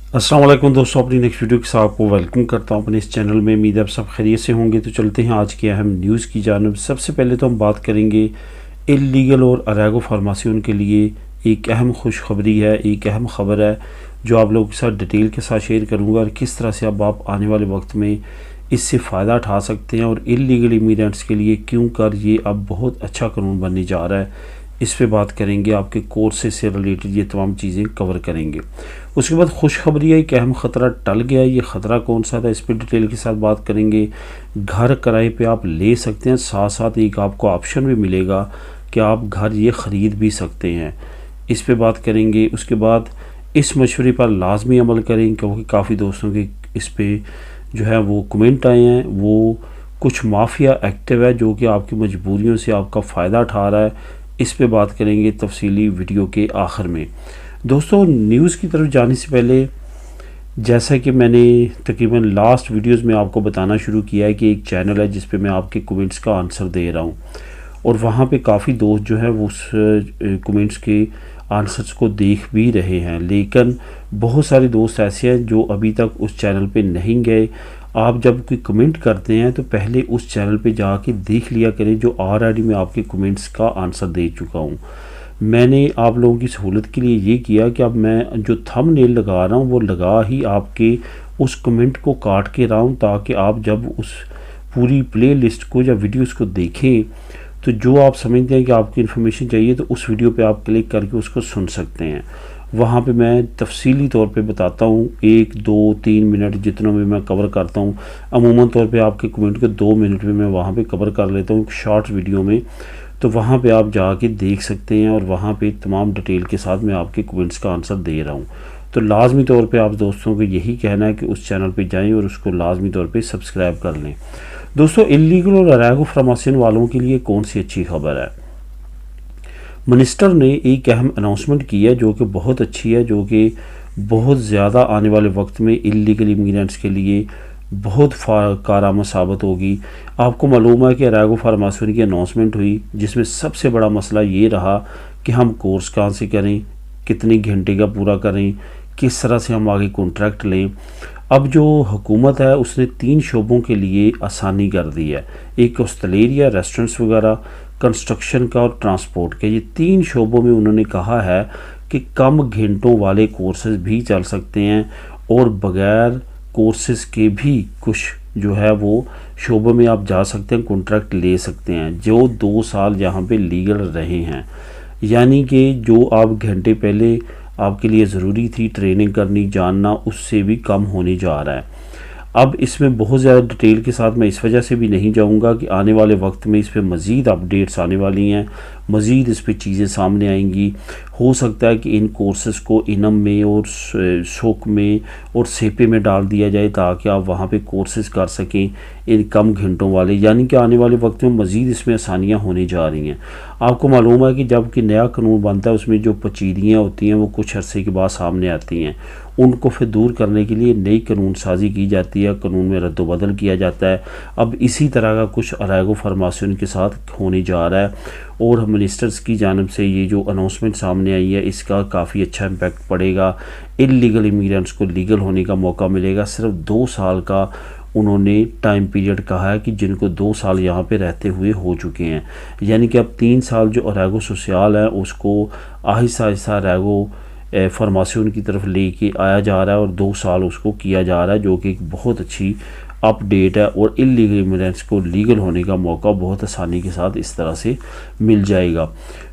अस्सलाम वालेकुम दोस्तों, अपनी नेक्स्ट वीडियो के साथ आपको वेलकम करता हूं अपने इस चैनल में। उम्मीद है आप सब खैरियत से होंगे। तो चलते हैं आज के अहम न्यूज़ की जानिब। सबसे पहले तो हम बात करेंगे इल्लीगल और अरागो फार्मासियों के लिए एक अहम खुशखबरी है, एक अहम ख़बर है जो आप लोगों के साथ डिटेल के साथ शेयर करूँगा और किस तरह से अब आप आने वाले वक्त में इससे फ़ायदा उठा सकते हैं और इल्लीगल इमिग्रेंट्स के लिए क्यों कर ये अब बहुत अच्छा कानून बनने जा रहा है। इस पे बात करेंगे, आपके कोर्सेज से रिलेटेड ये तमाम चीज़ें कवर करेंगे। उसके बाद खुशखबरी है, एक अहम ख़तरा टल गया। ये ख़तरा कौन सा था, इस पर डिटेल के साथ बात करेंगे। घर किराए पे आप ले सकते हैं, साथ साथ एक आपको ऑप्शन भी मिलेगा कि आप घर ये ख़रीद भी सकते हैं। इस पे बात करेंगे। उसके बाद इस मशवरे पर लाजमी अमल करें, क्योंकि काफ़ी दोस्तों के इस पे जो है वो कमेंट आए हैं। वो कुछ माफिया एक्टिव है जो कि आपकी मजबूरियों से आपका फ़ायदा उठा रहा है। इस पे बात करेंगे तफसीली वीडियो के आखिर में। दोस्तों, न्यूज़ की तरफ जाने से पहले, जैसा कि मैंने तकरीबन लास्ट वीडियोस में आपको बताना शुरू किया है कि एक चैनल है जिस पे मैं आपके कमेंट्स का आंसर दे रहा हूँ और वहाँ पे काफ़ी दोस्त जो हैं वो उस कमेंट्स के आंसर्स को देख भी रहे हैं, लेकिन बहुत सारे दोस्त ऐसे हैं जो अभी तक उस चैनल पे नहीं गए। आप जब कोई कमेंट करते हैं तो पहले उस चैनल पे जाके देख लिया करें जो ऑलरेडी मैं आपके कमेंट्स का आंसर दे चुका हूँ। मैंने आप लोगों की सहूलत के लिए ये किया कि अब मैं जो थंबनेल लगा रहा हूँ वो लगा ही आपके उस कमेंट को काट के रहा हूँ, ताकि आप जब उस पूरी प्ले लिस्ट को या वीडियोज़ को देखें तो जो आप समझते हैं कि आपकी इन्फॉर्मेशन चाहिए तो उस वीडियो पे आप क्लिक करके उसको सुन सकते हैं। वहाँ पे मैं तफसीली तौर पे बताता हूँ, 1, 2, 3 मिनट जितना भी मैं कवर करता हूँ। अमूमन तौर पे आपके कमेंट को 2 मिनट में मैं वहाँ पे कवर कर लेता हूँ शॉर्ट वीडियो में। तो वहाँ पे आप जाके देख सकते हैं और वहाँ पे तमाम डिटेल के साथ मैं आपके कमेंट्स का आंसर दे रहा हूँ। तो लाजमी तौर पे आप दोस्तों को यही कहना है कि उस चैनल पे जाएं और उसको लाजमी तौर पे सब्सक्राइब कर लें। दोस्तों, इल्लीगल और अरागो फार्मेसियन वालों के लिए कौन सी अच्छी खबर है। मिनिस्टर ने एक अहम अनाउंसमेंट की है जो कि बहुत अच्छी है, जो कि बहुत ज़्यादा आने वाले वक्त में इल्लीगल इमिग्रेंट्स के लिए बहुत कारआमद साबित होगी। आपको मालूम है कि अरागो फार्मेसियन की अनाउंसमेंट हुई जिसमें सबसे बड़ा मसला ये रहा कि हम कोर्स कहाँ से करें, कितने घंटे का पूरा करें, किस तरह से हम आगे कॉन्ट्रैक्ट लें। अब जो हुकूमत है उसने 3 शोबों के लिए आसानी कर दी है। एक हॉस्टलेरिया, रेस्टोरेंट्स वगैरह, कंस्ट्रक्शन का और ट्रांसपोर्ट के। ये 3 शोबों में उन्होंने कहा है कि कम घंटों वाले कोर्सेज भी चल सकते हैं और बग़ैर कोर्सेज के भी कुछ जो है वो शोबों में आप जा सकते हैं, कॉन्ट्रैक्ट ले सकते हैं जो 2 साल यहाँ पे लीगल रहे हैं। यानी कि जो आप घंटे पहले आपके लिए ज़रूरी थी ट्रेनिंग करनी, जानना, उससे भी कम होने जा रहा है। अब इसमें बहुत ज़्यादा डिटेल के साथ मैं इस वजह से भी नहीं जाऊंगा कि आने वाले वक्त में इस पर मज़ीद अपडेट्स आने वाली हैं, मज़ीद इस पर चीज़ें सामने आएंगी। हो सकता है कि इन कोर्सेज़ को इनम में और शोक में और सेपे में डाल दिया जाए ताकि आप वहाँ पे कोर्सेज़ कर सकें इन कम घंटों वाले। यानी कि आने वाले वक्त में मज़ीद इसमें आसानियाँ होने जा रही हैं। आपको मालूम है कि जब कि नया कानून बनता है उसमें जो पचीदियाँ होती हैं वो कुछ अरसे के बाद सामने आती हैं, उनको फिर दूर करने के लिए नई कानून साजी की जाती है, कानून में रद्दोबदल किया जाता है। अब इसी तरह का कुछ अरागो फार्मेसियन के साथ होने जा रहा है और मिनिस्टर्स की जानिब से ये जो अनाउंसमेंट सामने आई है इसका काफ़ी अच्छा इम्पैक्ट पड़ेगा। इल्लीगल इमिग्रेंट्स को लीगल होने का मौका मिलेगा। सिर्फ 2 साल का उन्होंने टाइम पीरियड कहा है कि जिनको 2 साल यहाँ पे रहते हुए हो चुके हैं। यानी कि अब 3 साल जो अरागो सोशल है उसको आहिस्ता आहिस्ता अरागो फार्मेसियन की तरफ लेके आया जा रहा है और 2 साल उसको किया जा रहा है, जो कि एक बहुत अच्छी अपडेट है और इल्लीगल इमिग्रेंट्स को लीगल होने का मौका बहुत आसानी के साथ इस तरह से मिल जाएगा।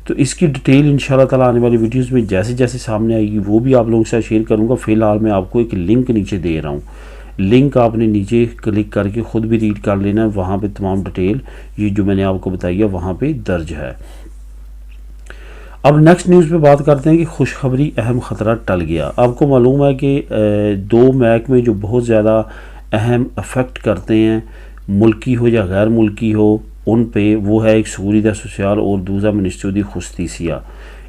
तो इसकी डिटेल इंशाल्लाह ताला आने वाली वीडियोस में जैसे जैसे सामने आएगी वो भी आप लोगों के साथ शेयर करूँगा। फ़िलहाल मैं आपको एक लिंक नीचे दे रहा हूँ, लिंक आपने नीचे क्लिक करके ख़ुद भी रीड कर लेना है। वहाँ पे तमाम डिटेल ये जो मैंने आपको बताई है वहाँ पे दर्ज है। अब नेक्स्ट न्यूज़ पे बात करते हैं कि खुशखबरी, अहम ख़तरा टल गया। आपको मालूम है कि 2 महकमे जो बहुत ज़्यादा अहम अफेक्ट करते हैं, मुल्की हो या गैर मुल्की हो, उन पे वो है एक सूरीदा सोशल और दूसरा मिनिस्ट्री खुस्तसिया।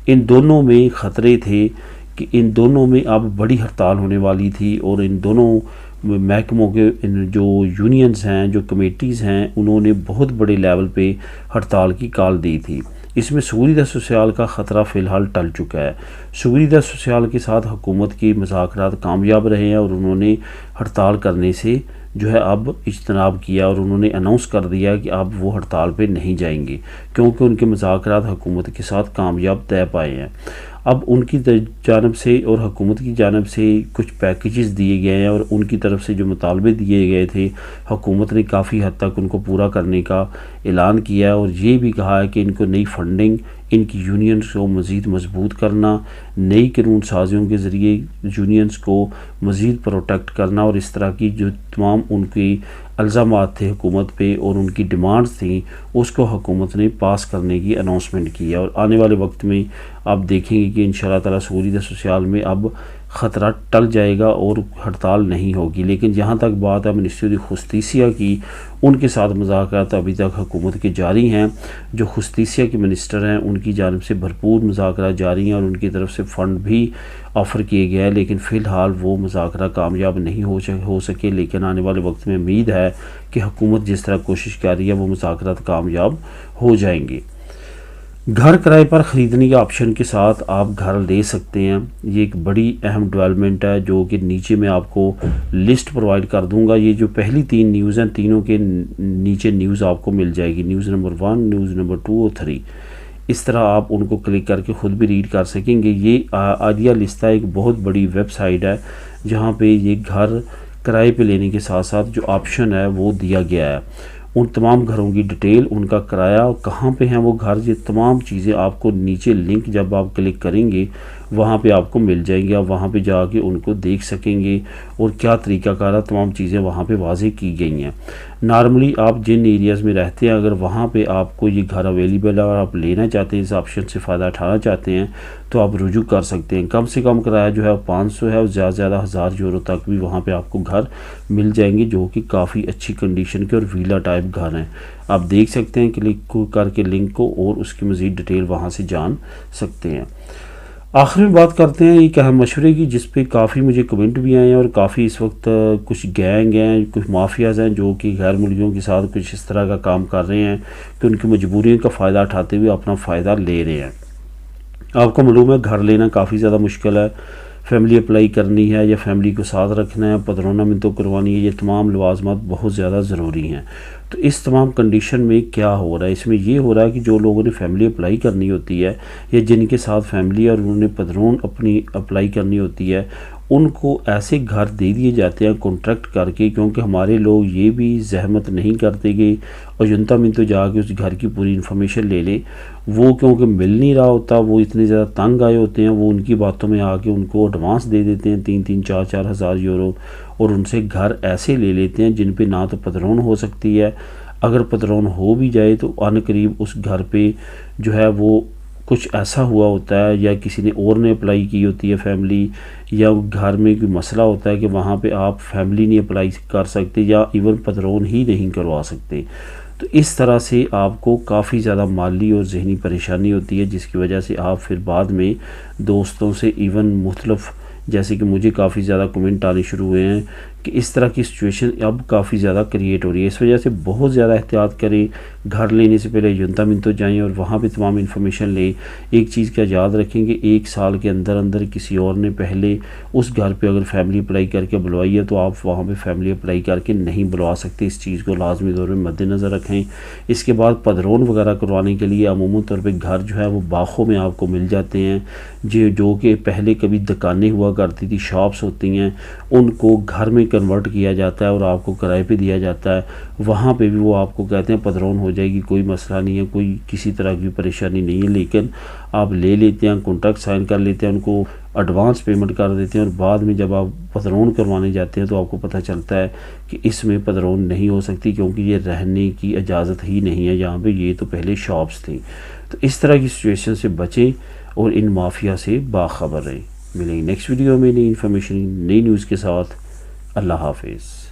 इन दोनों में ख़तरे थे कि इन दोनों में अब बड़ी हड़ताल होने वाली थी और इन दोनों महकमों के जो यूनियंस हैं, जो कमेटीज़ हैं, उन्होंने बहुत बड़े लेवल पे हड़ताल की कॉल दी थी। इसमें seguridad social का ख़तरा फ़िलहाल टल चुका है। seguridad social के साथ हुकूमत के मुज़ाकरात कामयाब रहे हैं और उन्होंने हड़ताल करने से जो है अब इज्तनाब किया और उन्होंने अनाउंस कर दिया कि अब वो हड़ताल पे नहीं जाएंगे, क्योंकि उनके मुज़ाकरात हुकूमत के साथ कामयाब तय पाए हैं। अब उनकी जानब से और हुकूमत की जानब से कुछ पैकेजेस दिए गए हैं और उनकी तरफ से जो मुतालबे दिए गए थे हुकूमत ने काफ़ी हद तक उनको पूरा करने का ऐलान किया है और ये भी कहा है कि इनको नई फंडिंग, इनकी यूनियंस को मज़ीद मजबूत करना, नई कानून साजियों के ज़रिए यूनियंस को मज़ीद प्रोटेक्ट करना और इस तरह की जो तमाम उनकी इल्ज़ामात थे हुकूमत पे और उनकी डिमांड्स थी उसको हुकूमत ने पास करने की अनाउंसमेंट की है। और आने वाले वक्त में आप देखेंगे कि इंशाअल्लाह ताला seguridad social में अब ख़तरा टल जाएगा और हड़ताल नहीं होगी। लेकिन जहाँ तक बात है मिनिस्ट्री ऑफ जुस्टिस की, उनके साथ मुज़ाकरात अभी तक हुकूमत के जारी हैं। जो जुस्टिस के मिनिस्टर हैं उनकी जानिब से भरपूर मुज़ाकरात जारी हैं और उनकी तरफ से फ़ंड भी ऑफ़र किए गए हैं, लेकिन फ़िलहाल वो मुज़ाकरा कामयाब नहीं हो सके। लेकिन आने वाले वक्त में उम्मीद है कि हुकूमत जिस तरह कोशिश कर रही है वो मुज़ाकरात कामयाब हो जाएंगे। घर किराए पर ख़रीदने के ऑप्शन के साथ आप घर ले सकते हैं। ये एक बड़ी अहम डेवलपमेंट है जो कि नीचे मैं आपको लिस्ट प्रोवाइड कर दूंगा। ये जो पहली 3 न्यूज़ हैं तीनों के नीचे न्यूज़ आपको मिल जाएगी, न्यूज़ नंबर 1, न्यूज़ नंबर 2 और 3। इस तरह आप उनको क्लिक करके ख़ुद भी रीड कर सकेंगे। ये आदिया लिस्ता एक बहुत बड़ी वेबसाइट है जहाँ पे ये घर किराए पे लेने के साथ साथ जो ऑप्शन है वो दिया गया है। उन तमाम घरों की डिटेल, उनका किराया और कहाँ पे हैं वो घर, ये तमाम चीज़ें आपको नीचे लिंक जब आप क्लिक करेंगे वहाँ पे आपको मिल जाएंगे। आप वहाँ पे जाके उनको देख सकेंगे और क्या तरीक़ाकार है, तमाम चीज़ें वहाँ पे वाज़ेह की गई हैं। नॉर्मली आप जिन एरियाज़ में रहते हैं अगर वहाँ पे आपको ये घर अवेलेबल है और आप लेना चाहते हैं, इस ऑप्शन से फ़ायदा उठाना चाहते हैं तो आप रुजू कर सकते हैं। कम से कम किराया जो है 500 है और ज़्यादा से ज़्यादा 1000 यूरो तक भी वहाँ पे आपको घर मिल जाएंगे जो कि काफ़ी अच्छी कंडीशन के और विला टाइप घर हैं। आप देख सकते हैं क्लिक करके लिंक को और उसकी मज़ीद डिटेल वहाँ से जान सकते हैं। आखिर में बात करते हैं एक अहम मशवरे की जिस पे काफ़ी मुझे कमेंट भी आए हैं और काफ़ी इस वक्त कुछ गैंग हैं, कुछ माफियाज़ हैं जो कि गैर मुल्कियों के साथ कुछ इस तरह का काम कर रहे हैं कि उनकी मजबूरियों का फ़ायदा उठाते हुए अपना फ़ायदा ले रहे हैं। आपको मालूम है घर लेना काफ़ी ज़्यादा मुश्किल है, फैमिली अप्लाई करनी है या फैमिली को साथ रखना है, पदरोना मिन्तो करवानी है, ये तमाम लवाजमात बहुत ज़्यादा ज़रूरी हैं। तो इस तमाम कंडीशन में क्या हो रहा है, इसमें ये हो रहा है कि जो लोगों ने फैमिली अप्लाई करनी होती है या जिनके साथ फैमिली है और उन्होंने पदरोन अपनी अप्लाई करनी होती है उनको ऐसे घर दे दिए जाते हैं कॉन्ट्रैक्ट करके, क्योंकि हमारे लोग ये भी जहमत नहीं करते कि अजंता में तो जाके उस घर की पूरी इन्फॉर्मेशन ले लें। वो क्योंकि मिल नहीं रहा होता, वो इतने ज़्यादा तंग आए होते हैं, वो उनकी बातों में आके उनको एडवांस दे देते हैं 3-3, 4-4 हज़ार यूरो और उनसे घर ऐसे ले लेते हैं जिन पे ना तो पदरोन हो सकती है, अगर पदरोन हो भी जाए तो अनकरीब उस घर पे जो है वो कुछ ऐसा हुआ होता है या किसी ने और ने अप्लाई की होती है फैमिली, या घर में कोई मसला होता है कि वहाँ पे आप फैमिली नहीं अप्लाई कर सकते या इवन पदरोन ही नहीं करवा सकते। तो इस तरह से आपको काफ़ी ज़्यादा माली और जहनी परेशानी होती है जिसकी वजह से आप फिर बाद में दोस्तों से इवन मुख्तलिफ, जैसे कि मुझे काफ़ी ज़्यादा कमेंट आने शुरू हुए हैं कि इस तरह की सिचुएशन अब काफ़ी ज़्यादा क्रिएट हो रही है। इस वजह से बहुत ज़्यादा एहतियात करें, घर लेने से पहले युनता मिन्तो जाएं और वहाँ पे तमाम इन्फॉर्मेशन लें। एक चीज़ का याद रखेंगे, 1 साल के अंदर अंदर किसी और ने पहले उस घर पे अगर फैमिली अप्लाई करके बुलवाई है तो आप वहाँ पे फैमिली अप्लाई करके नहीं बुलवा सकते। इस चीज़ को लाजमी तौर पर मद्देनज़र रखें। इसके बाद पदरोन वगैरह करवाने के लिए अमूमन तौर पर घर जो है वो बाखों में आपको मिल जाते हैं, जो कि पहले कभी दुकानें हुआ करती थी, शॉप्स होती हैं, उनको घर में कन्वर्ट किया जाता है और आपको किराए पे दिया जाता है। वहाँ पे भी वो आपको कहते हैं पदरोन हो जाएगी, कोई मसला नहीं है, कोई किसी तरह की परेशानी नहीं है, लेकिन आप ले लेते हैं, कॉन्ट्रैक्ट साइन कर लेते हैं, उनको एडवांस पेमेंट कर देते हैं और बाद में जब आप पदरोन करवाने जाते हैं तो आपको पता चलता है कि इसमें पदरोन नहीं हो सकती क्योंकि ये रहने की इजाज़त ही नहीं है यहाँ पे, ये तो पहले शॉप्स थी। तो इस तरह की सिचुएशन से बचें और इन माफिया से बाखबर रहें। मिलेंगे नेक्स्ट वीडियो में नई इन्फॉर्मेशन, नई न्यूज़ के साथ। अल्लाह हाफिज़।